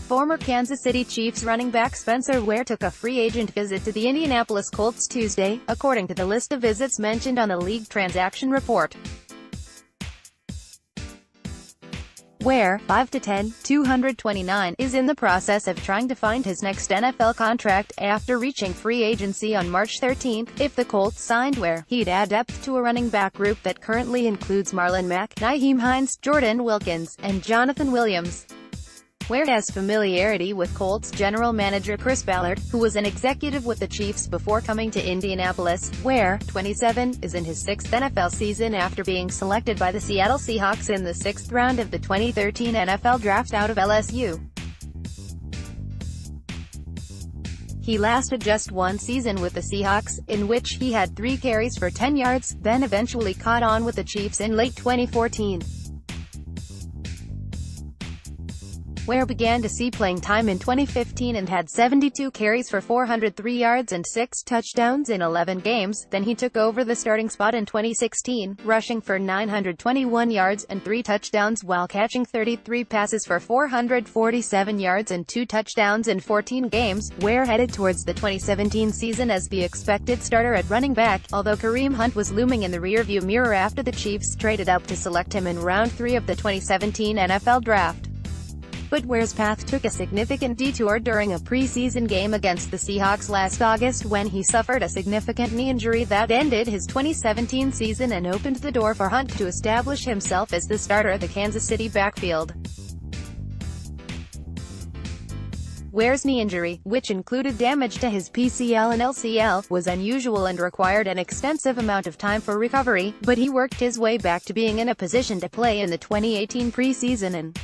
Former Kansas City Chiefs running back Spencer Ware took a free agent visit to the Indianapolis Colts Tuesday, according to the list of visits mentioned on the league transaction report. Ware, 5'10", 229, is in the process of trying to find his next NFL contract, after reaching free agency on March 13. If the Colts signed Ware, he'd add depth to a running back group that currently includes Marlon Mack, Nyheim Hines, Jordan Wilkins, and Jonathan Williams. Ware has familiarity with Colts general manager Chris Ballard, who was an executive with the Chiefs before coming to Indianapolis. Ware, 27, is in his sixth NFL season after being selected by the Seattle Seahawks in the 6th round of the 2013 NFL Draft out of LSU. He lasted just one season with the Seahawks, in which he had 3 carries for 10 yards, then eventually caught on with the Chiefs in late 2014. Ware began to see playing time in 2015 and had 72 carries for 403 yards and 6 touchdowns in 11 games, then he took over the starting spot in 2016, rushing for 921 yards and 3 touchdowns while catching 33 passes for 447 yards and 2 touchdowns in 14 games. Ware headed towards the 2017 season as the expected starter at running back, although Kareem Hunt was looming in the rearview mirror after the Chiefs traded up to select him in round 3 of the 2017 NFL Draft. But Ware's path took a significant detour during a preseason game against the Seahawks last August when he suffered a significant knee injury that ended his 2017 season and opened the door for Hunt to establish himself as the starter of the Kansas City backfield. Ware's knee injury, which included damage to his PCL and LCL, was unusual and required an extensive amount of time for recovery, but he worked his way back to being in a position to play in the 2018 preseason and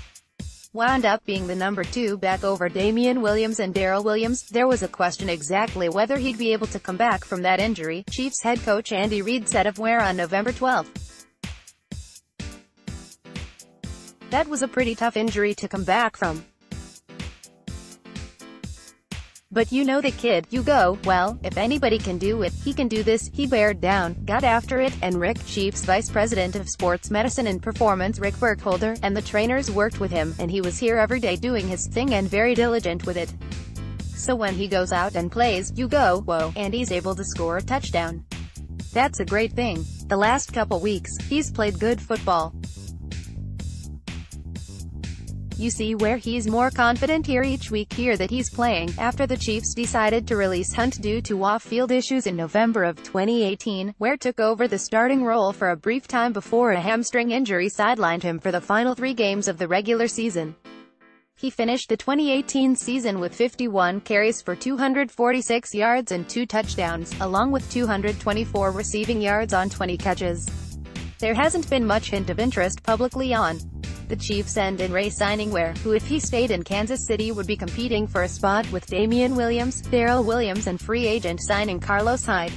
wound up being the number 2 back over Damian Williams and Darrell Williams. There was a question exactly whether he'd be able to come back from that injury, Chiefs head coach Andy Reid said of Ware on November 12. "That was a pretty tough injury to come back from. But you know the kid, you go, well, if anybody can do it, he can do this." He bared down, got after it, and Rick, Chiefs Vice President of Sports Medicine and Performance Rick Burkholder, and the trainers worked with him, and he was here every day doing his thing and very diligent with it. So when he goes out and plays, you go, whoa, and he's able to score a touchdown. That's a great thing. The last couple weeks, he's played good football. You see where he's more confident here each week here that he's playing." After the Chiefs decided to release Hunt due to off-field issues in November of 2018, Ware took over the starting role for a brief time before a hamstring injury sidelined him for the final 3 games of the regular season. He finished the 2018 season with 51 carries for 246 yards and 2 touchdowns, along with 224 receiving yards on 20 catches. There hasn't been much hint of interest publicly on the Chiefs end in Ray signing Ware, who if he stayed in Kansas City would be competing for a spot with Damian Williams, Darrell Williams and free agent signing Carlos Hyde.